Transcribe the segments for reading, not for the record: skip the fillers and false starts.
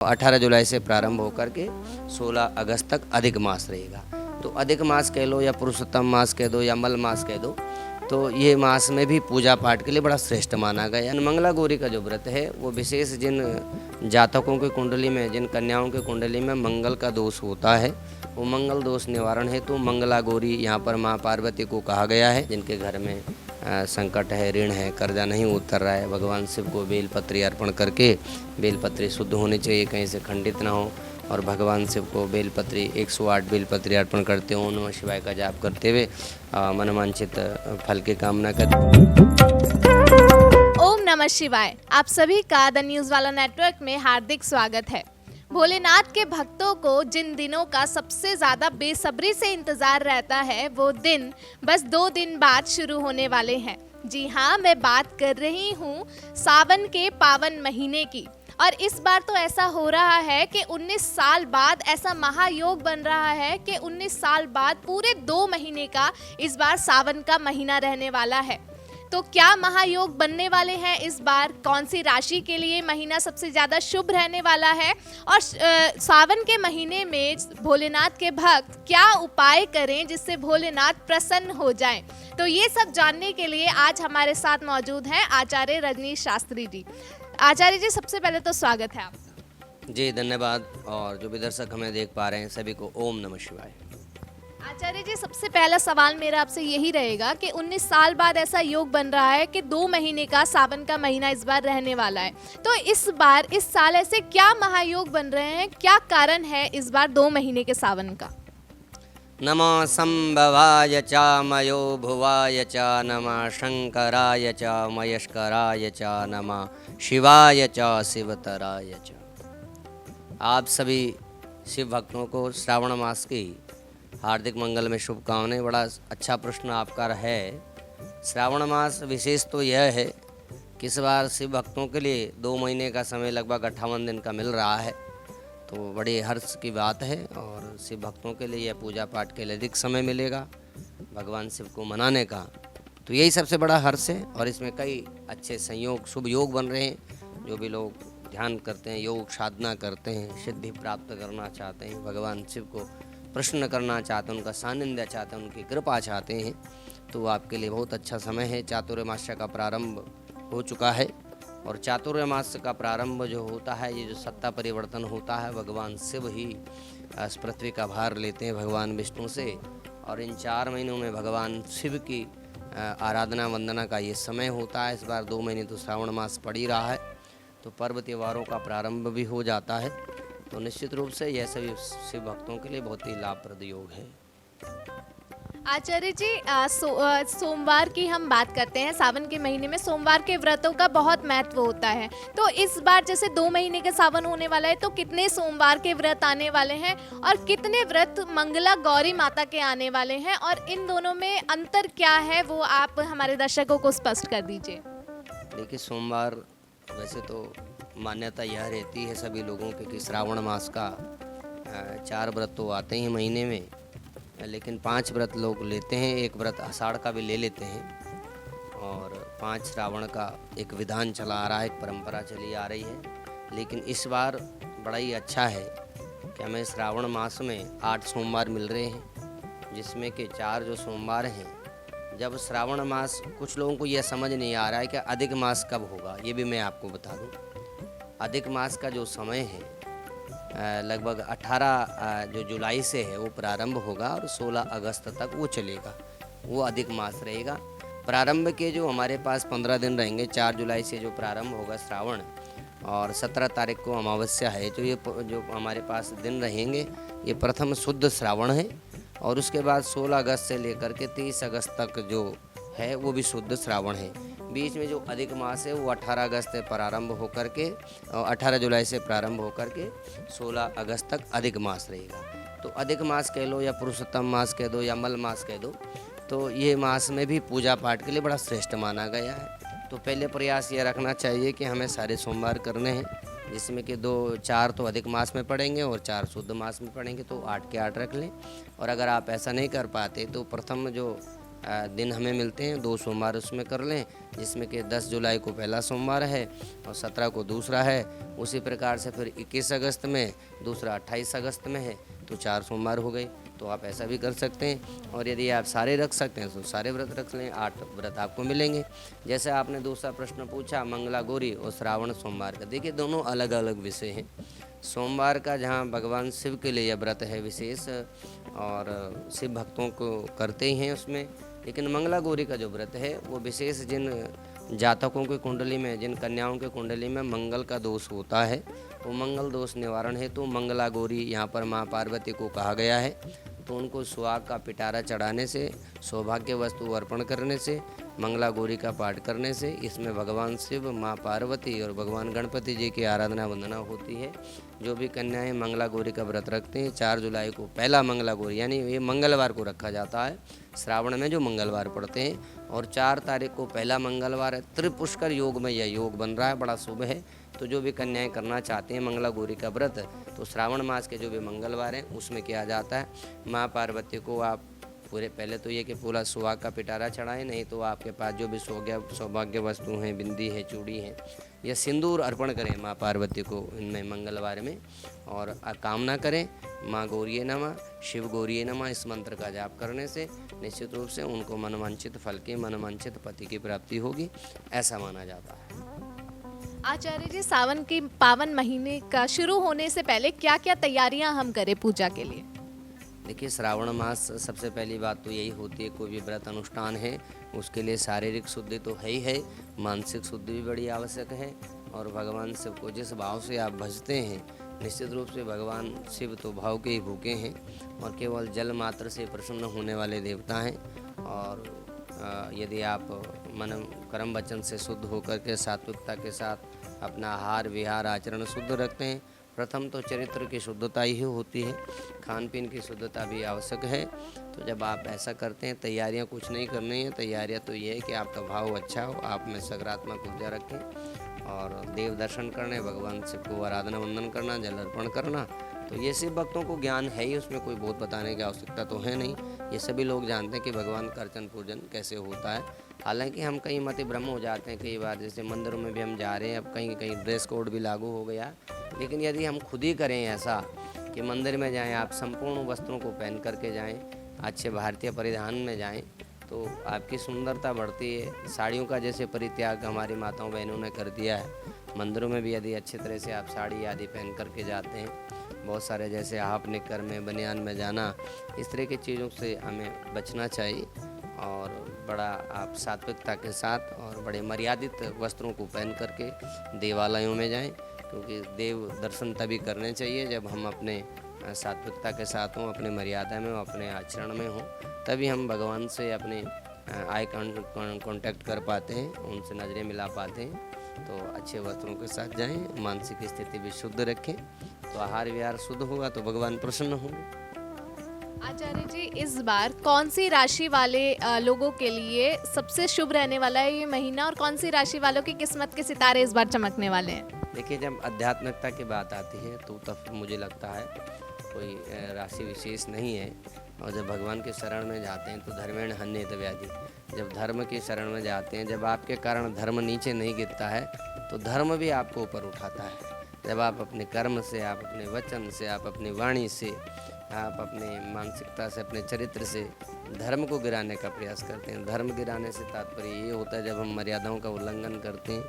18 जुलाई से प्रारंभ होकर के 16 अगस्त तक अधिक मास रहेगा। तो अधिक मास कह लो या पुरुषोत्तम मास कह दो या मल मास कह दो, तो ये मास में भी पूजा पाठ के लिए बड़ा श्रेष्ठ माना गया है। मंगला गौरी का जो व्रत है वो विशेष जिन जातकों के कुंडली में, जिन कन्याओं के कुंडली में मंगल का दोष होता है, वो मंगल दोष निवारण हेतु मंगला गौरी यहाँ पर माँ पार्वती को कहा गया है। जिनके घर में संकट है, ऋण है, कर्जा नहीं उतर रहा है, भगवान शिव को बेलपत्री अर्पण करके, बेलपत्री शुद्ध होनी चाहिए, कहीं से खंडित ना हो, और भगवान शिव को बेलपत्री 108 बेलपत्री अर्पण करते हो, नमः शिवाय का जाप करते हुए मनवांछित फल की कामना करते। ओम नमः शिवाय। आप सभी का द न्यूज़ वाला नेटवर्क में हार्दिक स्वागत है। भोलेनाथ के भक्तों को जिन दिनों का सबसे ज़्यादा बेसब्री से इंतज़ार रहता है, वो दिन बस 2 दिन बाद शुरू होने वाले हैं। जी हाँ, मैं बात कर रही हूँ सावन के पावन महीने की। और इस बार तो ऐसा हो रहा है कि 19 साल बाद ऐसा महायोग बन रहा है कि 19 साल बाद पूरे 2 महीने का इस बार सावन का महीना रहने वाला है। तो क्या महायोग बनने वाले हैं इस बार? कौन सी राशि के लिए महीना सबसे ज़्यादा शुभ रहने वाला है? और सावन के महीने में भोलेनाथ के भक्त क्या उपाय करें जिससे भोलेनाथ प्रसन्न हो जाएं? तो ये सब जानने के लिए आज हमारे साथ मौजूद हैं आचार्य रजनीश शास्त्री जी। आचार्य जी, सबसे पहले तो स्वागत है आपका। जी धन्यवाद। और जो भी दर्शक हमें देख पा रहे हैं सभी को ओम नमः शिवाय। आचार्य जी, सबसे पहला सवाल मेरा आपसे यही रहेगा कि 19 साल बाद ऐसा योग बन रहा है कि 2 महीने का सावन का महीना इस बार रहने वाला है। तो इस बार इस साल ऐसे क्या महायोग बन रहे हैं, क्या कारण है इस बार 2 महीने के सावन का? नमः संभवाय च मयो भुवाय च नमः शंकराय च मयस्कराय च नमः शिवाय च शिवतराय च। आप सभी शिव भक्तों को श्रावण मास की हार्दिक मंगल में शुभकामनाएं। बड़ा अच्छा प्रश्न आपका है। श्रावण मास विशेष तो यह है कि इस बार शिव भक्तों के लिए 2 महीने का समय लगभग 58 दिन का मिल रहा है, तो बड़े हर्ष की बात है। और शिव भक्तों के लिए यह पूजा पाठ के लिए अधिक समय मिलेगा भगवान शिव को मनाने का, तो यही सबसे बड़ा हर्ष है। और इसमें कई अच्छे संयोग, शुभ योग बन रहे हैं। जो भी लोग ध्यान करते हैं, योग साधना करते हैं, सिद्धि प्राप्त करना चाहते हैं, भगवान शिव को प्रसन्न करना चाहते हैं, उनका सानिध्य चाहते हैं, उनकी कृपा चाहते हैं, तो आपके लिए बहुत अच्छा समय है। चातुर्मास का प्रारंभ हो चुका है। और चातुर्मास का प्रारंभ जो होता है, ये जो सत्ता परिवर्तन होता है, भगवान शिव ही इस पृथ्वी का भार लेते हैं भगवान विष्णु से। और इन 4 महीनों में भगवान शिव की आराधना वंदना का ये समय होता है। इस बार 2 महीने तो श्रावण मास पड़ ही रहा है, तो पर्व त्योहारों का प्रारंभ भी हो जाता है। तो निश्चित रूप से यह सभी शिव भक्तों के लिए बहुत ही लाभप्रद योग है। आचार्य जी, सोमवार की हम बात करते हैं। सावन के महीने में सोमवार के व्रतों का बहुत महत्व होता है। तो इस बार जैसे 2 महीने का सावन होने वाला है, तो कितने सोमवार के व्रत आने वाले हैं और कितने व्रत मंगला गौरी माता के आने वाले हैं, और इन दोनों में अंतर क्या है वो आप हमारे दर्शकों को स्पष्ट कर दीजिए। देखिए, सोमवार वैसे तो मान्यता यह रहती है सभी लोगों की कि श्रावण मास का 4 व्रत तो आते हैं महीने में, लेकिन 5 व्रत लोग लेते हैं। 1 व्रत आषाढ़ का भी ले लेते हैं, और 5 श्रावण का एक विधान चला आ रहा है, एक परंपरा चली आ रही है। लेकिन इस बार बड़ा ही अच्छा है कि हमें श्रावण मास में 8 सोमवार मिल रहे हैं, जिसमें कि 4 जो सोमवार हैं, जब श्रावण मास, कुछ लोगों को यह समझ नहीं आ रहा है कि अधिक मास कब होगा। ये भी मैं आपको बता दूं, अधिक मास का जो समय है लगभग 18 जो जुलाई से है वो प्रारंभ होगा और 16 अगस्त तक वो चलेगा, वो अधिक मास रहेगा। प्रारंभ के जो हमारे पास 15 दिन रहेंगे, 4 जुलाई से जो प्रारंभ होगा श्रावण, और 17 तारीख को अमावस्या है, तो ये जो हमारे पास दिन रहेंगे, ये प्रथम शुद्ध श्रावण है। और उसके बाद 16 अगस्त से लेकर के 30 अगस्त तक जो है वो भी शुद्ध श्रावण है। बीच में जो अधिक मास है वो 18 अगस्त से प्रारंभ होकर के, 18 जुलाई से प्रारंभ होकर के 16 अगस्त तक अधिक मास रहेगा। तो अधिक मास कह लो या पुरुषोत्तम मास कह दो या मल मास कह दो, तो ये मास में भी पूजा पाठ के लिए बड़ा श्रेष्ठ माना गया है। तो पहले प्रयास ये रखना चाहिए कि हमें सारे सोमवार करने हैं, जिसमें कि 4 तो अधिक मास में पड़ेंगे और 4 शुद्ध मास में पड़ेंगे, तो 8 के 8 रख लें। और अगर आप ऐसा नहीं कर पाते तो प्रथम जो दिन हमें मिलते हैं, 2 सोमवार उसमें कर लें, जिसमें कि 10 जुलाई को पहला सोमवार है और 17 को दूसरा है। उसी प्रकार से फिर 21 अगस्त में, दूसरा 28 अगस्त में है, तो 4 सोमवार हो गए। तो आप ऐसा भी कर सकते हैं, और यदि आप सारे रख सकते हैं तो सारे व्रत रख लें, 8 व्रत आपको मिलेंगे। जैसे आपने दूसरा प्रश्न पूछा मंगला गौरी और श्रावण सोमवार का, देखिए दोनों अलग अलग विषय हैं। सोमवार का जहाँ भगवान शिव के लिए यह व्रत है विशेष, और शिव भक्तों को करते ही हैं उसमें, लेकिन मंगला गौरी का जो व्रत है वो विशेष जिन जातकों की कुंडली में, जिन कन्याओं के कुंडली में मंगल का दोष होता है, वो मंगल दोष निवारण हेतु मंगला गौरी यहाँ पर माँ पार्वती को कहा गया है। तो उनको सुहाग का पिटारा चढ़ाने से, सौभाग्य वस्तु अर्पण करने से, मंगला गौरी का पाठ करने से, इसमें भगवान शिव, माँ पार्वती और भगवान गणपति जी की आराधना वंदना होती है। जो भी कन्याएं मंगला गौरी का व्रत रखते हैं, 4 जुलाई को पहला मंगला गौरी, यानी ये मंगलवार को रखा जाता है, श्रावण में जो मंगलवार पड़ते हैं, और 4 तारीख को पहला मंगलवार है। त्रिपुष्कर योग में यह योग बन रहा है, बड़ा शुभ है। तो जो भी कन्याएं करना चाहते हैं मंगला गौरी का व्रत, तो श्रावण मास के जो भी मंगलवार हैं उसमें किया जाता है। माँ पार्वती को आप पूरे, पहले तो ये कि पूरा सुहाग का पिटारा चढ़ाएं, नहीं तो आपके पास जो भी सौभाग्य वस्तु हैं, बिंदी है, चूड़ी है, या सिंदूर अर्पण करें माँ पार्वती को इनमें मंगलवार में, और कामना करें माँ गौरिये नमः, शिव गौरिये नमः, इस मंत्र का जाप करने से निश्चित रूप से उनको मनवांछित फल की, मनवांछित पति की प्राप्ति होगी, ऐसा माना जाता है। आचार्य जी, सावन के पावन महीने का शुरू होने से पहले क्या क्या तैयारियां हम करें पूजा के लिए? देखिए, श्रावण मास सबसे पहली बात तो यही होती है, कोई भी व्रत अनुष्ठान है उसके लिए शारीरिक शुद्धि तो है ही है, मानसिक शुद्धि भी बड़ी आवश्यक है। और भगवान शिव को जिस भाव से आप भजते हैं, निश्चित रूप से भगवान शिव तो भाव के ही भूखे हैं, और केवल जल मात्र से प्रसन्न होने वाले देवता हैं। और यदि आप मन कर्म वचन से शुद्ध होकर के सात्विकता के साथ अपना आहार विहार आचरण शुद्ध रखते हैं, प्रथम तो चरित्र की शुद्धता ही होती है, खान पीन की शुद्धता भी आवश्यक है। तो जब आप ऐसा करते हैं, तैयारियां कुछ नहीं करनी है, तैयारियां तो ये है कि आपका भाव अच्छा हो, आप में सकारात्मक ऊर्जा रखें, और देव दर्शन करने, भगवान शिव को आराधना वंदन करना, जल अर्पण करना। तो ये शिव भक्तों को ज्ञान है ही, उसमें कोई बहुत बताने की आवश्यकता तो है नहीं। ये सभी लोग जानते हैं कि भगवान का अर्चन पूजन कैसे होता है। हालांकि हम कहीं मति भ्रम हो जाते हैं कई बार, जैसे मंदिरों में भी हम जा रहे हैं, अब कहीं कहीं ड्रेस कोड भी लागू हो गया, लेकिन यदि हम खुद ही करें ऐसा कि मंदिर में जाएं, आप संपूर्ण वस्त्रों को पहन करके जाएं, अच्छे भारतीय परिधान में जाएं, तो आपकी सुंदरता बढ़ती है। साड़ियों का जैसे परित्याग हमारी माताओं बहनों ने कर दिया है, मंदिरों में भी यदि अच्छे तरह से आप साड़ी आदि पहन करके जाते हैं, बहुत सारे जैसे हाफ निक्कर में, बनियान में जाना, इस तरह की चीज़ों से हमें बचना चाहिए। और बड़ा आप सात्विकता के साथ और बड़े मर्यादित वस्त्रों को पहन करके देवालयों में जाएं, क्योंकि देव दर्शन तभी करने चाहिए जब हम अपने सात्विकता के साथ हों, अपने मर्यादा में हों, अपने आचरण में हों, तभी हम भगवान से अपने आई कांटेक्ट कर पाते हैं, उनसे नज़रें मिला पाते हैं। तो अच्छे वस्त्रों के साथ जाएं, मानसिक स्थिति भी शुद्ध रखें, तो आहार विहार शुद्ध होगा तो भगवान प्रसन्न होंगे। आचार्य जी, इस बार कौन सी राशि वाले लोगों के लिए सबसे शुभ रहने वाला है ये महीना, और कौन सी राशि वालों की किस्मत के सितारे इस बार चमकने वाले हैं? देखिए, जब आध्यात्मिकता की बात आती है तो तब मुझे लगता है कोई राशि विशेष नहीं है। और जब भगवान के शरण में जाते हैं तो धर्मेण हन्येत व्याधि, जब धर्म की शरण में जाते हैं, जब आपके कारण धर्म नीचे नहीं गिरता है तो धर्म भी आपको ऊपर उठाता है। जब आप अपने कर्म से, आप अपने वचन से, आप अपनी वाणी से, आप अपने मानसिकता से, अपने चरित्र से धर्म को गिराने का प्रयास करते हैं। धर्म गिराने से तात्पर्य ये होता है जब हम मर्यादाओं का उल्लंघन करते हैं,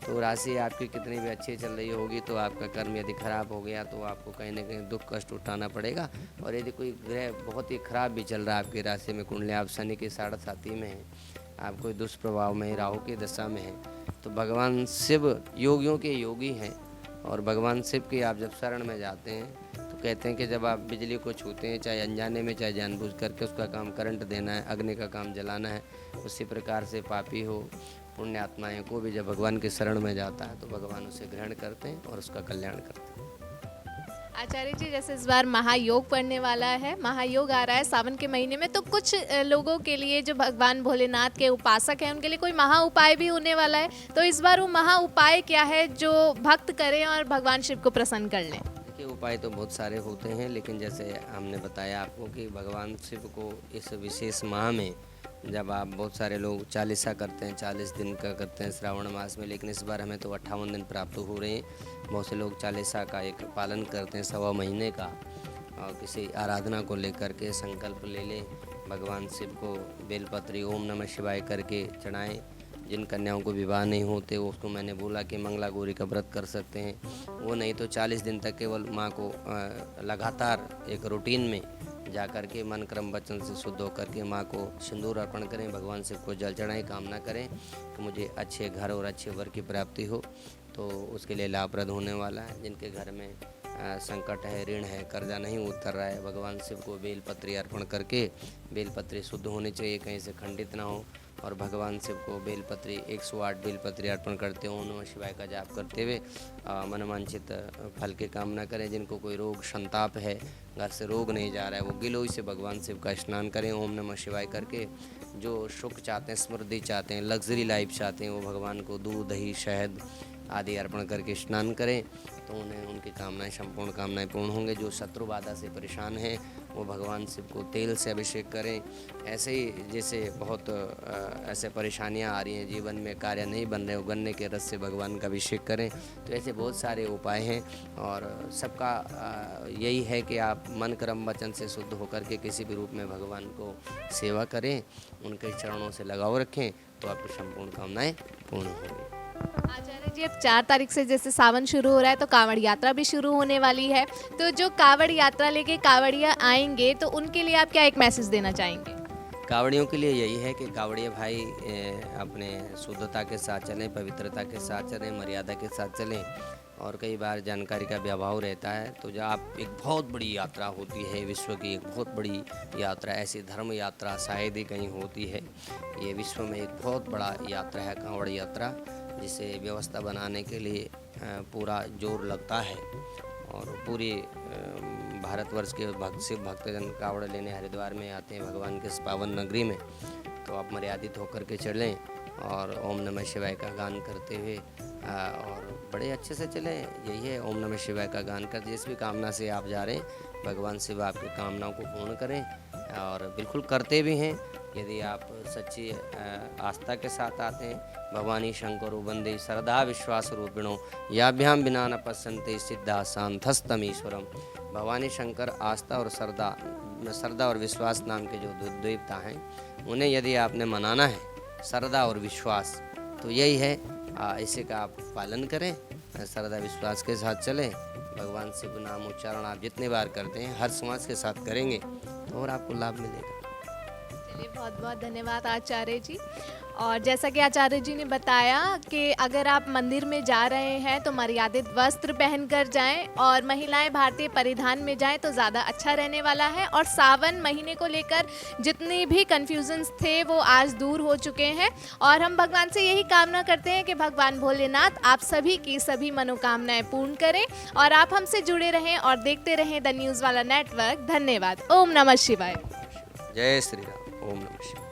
तो राशि आपकी कितनी भी अच्छी चल रही होगी, तो आपका कर्म यदि खराब हो गया तो आपको कहीं ना कहीं दुख कष्ट उठाना पड़ेगा। और यदि कोई ग्रह बहुत ही खराब भी चल रहा है आपकी राशि में, कुंडली आप शनि की 7.5 में है, आप कोई दुष्प्रभाव में, राहु की दशा में है, तो भगवान शिव योगियों के योगी हैं, और भगवान शिव की आप जब शरण में जाते हैं तो कहते हैं कि जब आप बिजली को छूते हैं, चाहे अनजाने में चाहे जानबूझ करके, उसका काम करंट देना है, अग्नि का काम जलाना है। उसी प्रकार से पापी हो, पुण्य आत्माएं को भी जब भगवान के शरण में जाता है तो भगवान उसे ग्रहण करते हैं और उसका कल्याण करते हैं। आचार्य जी, जैसे इस बार महायोग पड़ने वाला है, महायोग आ रहा है सावन के महीने में, तो कुछ लोगों के लिए जो भगवान भोलेनाथ के उपासक हैं उनके लिए कोई महा उपाय भी होने वाला है, तो इस बार वो महा उपाय क्या है जो भक्त करें और भगवान शिव को प्रसन्न कर लें? देखिए, उपाय तो बहुत सारे होते हैं, लेकिन जैसे हमने बताया आपको कि भगवान शिव को इस विशेष माह में जब आप बहुत सारे लोग चालीसा करते हैं, 40 दिन का करते हैं श्रावण मास में, लेकिन इस बार हमें तो 58 दिन प्राप्त हो रहे हैं। बहुत से लोग चालीसा का एक पालन करते हैं 1.25 महीने का, और किसी आराधना को लेकर के संकल्प ले लें, भगवान शिव को बेलपत्री ओम नमः शिवाय करके चढ़ाएं। जिन कन्याओं को विवाह नहीं होते उसको मैंने बोला कि मंगला गौरी का व्रत कर सकते हैं, वो नहीं तो 40 दिन तक केवल माँ को लगातार एक रूटीन में जा कर के मन क्रम वचन से शुद्ध होकर के माँ को सिंदूर अर्पण करें, भगवान शिव को जल चढ़ाएं, कामना करें कि मुझे अच्छे घर और अच्छे वर की प्राप्ति हो, तो उसके लिए लाभप्रद होने वाला है। जिनके घर में संकट है, ऋण है, कर्जा नहीं उतर रहा है, भगवान शिव को बेलपत्री अर्पण करके, बेलपत्री शुद्ध होनी चाहिए, कहीं से खंडित ना हो, और भगवान शिव को बेलपत्री 108 बेलपत्री अर्पण करते हो, ओम नमः शिवाय का जाप करते हुए मनोवांछित फल की कामना करें। जिनको कोई रोग संताप है, घर से रोग नहीं जा रहा है, वो गिलोई से भगवान शिव का स्नान करें ओम नमः शिवाय करके। जो सुख चाहते हैं, समृद्धि चाहते हैं, लग्जरी लाइफ चाहते हैं, वो भगवान को दूध दही शहद आदि अर्पण करके स्नान करें, तो उन्हें उनकी कामनाएं संपूर्ण कामनाएं पूर्ण होंगे। जो शत्रु बाधा से परेशान हैं वो भगवान शिव को तेल से अभिषेक करें। ऐसे ही जैसे बहुत ऐसे परेशानियां आ रही हैं जीवन में, कार्य नहीं बन रहे, गन्ने के रस से भगवान का अभिषेक करें। तो ऐसे बहुत सारे उपाय हैं, और सबका यही है कि आप मन कर्म वचन से शुद्ध होकर के किसी भी रूप में भगवान को सेवा करें, उनके चरणों से लगाव रखें, तो आपकी संपूर्ण कामनाएं पूर्ण होंगी। आचार्य जी, अब 4 तारीख से जैसे सावन शुरू हो रहा है तो कांवड़ यात्रा भी शुरू होने वाली है, तो जो कांवड़ यात्रा लेके कांवड़िया आएंगे तो उनके लिए आप क्या एक मैसेज देना चाहेंगे? कावड़ियों के लिए यही है कि कावड़िया भाई अपने शुद्धता के साथ चलें, पवित्रता के साथ चलें, मर्यादा के साथ चलें, और कई बार जानकारी का भी अभाव रहता है। तो जब आप एक बहुत बड़ी यात्रा होती है, विश्व की एक बहुत बड़ी यात्रा, ऐसी धर्म यात्रा शायद ही कहीं होती है, ये विश्व में एक बहुत बड़ा यात्रा है कांवड़ यात्रा, जिसे व्यवस्था बनाने के लिए पूरा जोर लगता है, और पूरी भारतवर्ष के शिव भक्तजन कावड़ लेने हरिद्वार में आते हैं भगवान के इस पावन नगरी में। तो आप मर्यादित होकर के चलें और ओम नमः शिवाय का गान करते हुए और बड़े अच्छे से चलें। यही है, ओम नमः शिवाय का गान कर, जिस भी कामना से आप जा रहे हैं भगवान शिव आपकी कामनाओं को पूर्ण करें, और बिल्कुल करते भी हैं। यदि आप सच्ची आस्था के साथ आते हैं, भवानी शंकरो वंदे श्रद्धा विश्वास रूपिणो याभ्याम बिना न पश्यन्ते सिद्धा शांतस्तम ईश्वरम। भवानी शंकर आस्था और श्रद्धा और विश्वास नाम के जो देवता हैं, उन्हें यदि आपने मनाना है, श्रद्धा और विश्वास, तो यही है, इसी का आप पालन करें, श्रद्धा विश्वास के साथ चलें। भगवान शिव नाम उच्चारण आप जितने बार करते हैं हर समाज के साथ करेंगे तो और आपको लाभ मिलेगा। चलिए, बहुत बहुत धन्यवाद आचार्य जी। और जैसा कि आचार्य जी ने बताया कि अगर आप मंदिर में जा रहे हैं तो मर्यादित वस्त्र पहनकर जाएं, और महिलाएं भारतीय परिधान में जाएं तो ज़्यादा अच्छा रहने वाला है। और सावन महीने को लेकर जितने भी कन्फ्यूजन्स थे वो आज दूर हो चुके हैं, और हम भगवान से यही कामना करते हैं कि भगवान भोलेनाथ आप सभी की सभी मनोकामनाएं पूर्ण करें, और आप हमसे जुड़े रहें और देखते रहें द न्यूज़ वाला नेटवर्क। धन्यवाद। ओम नमः शिवाय। जय श्री राम। ओम नमः शिवाय।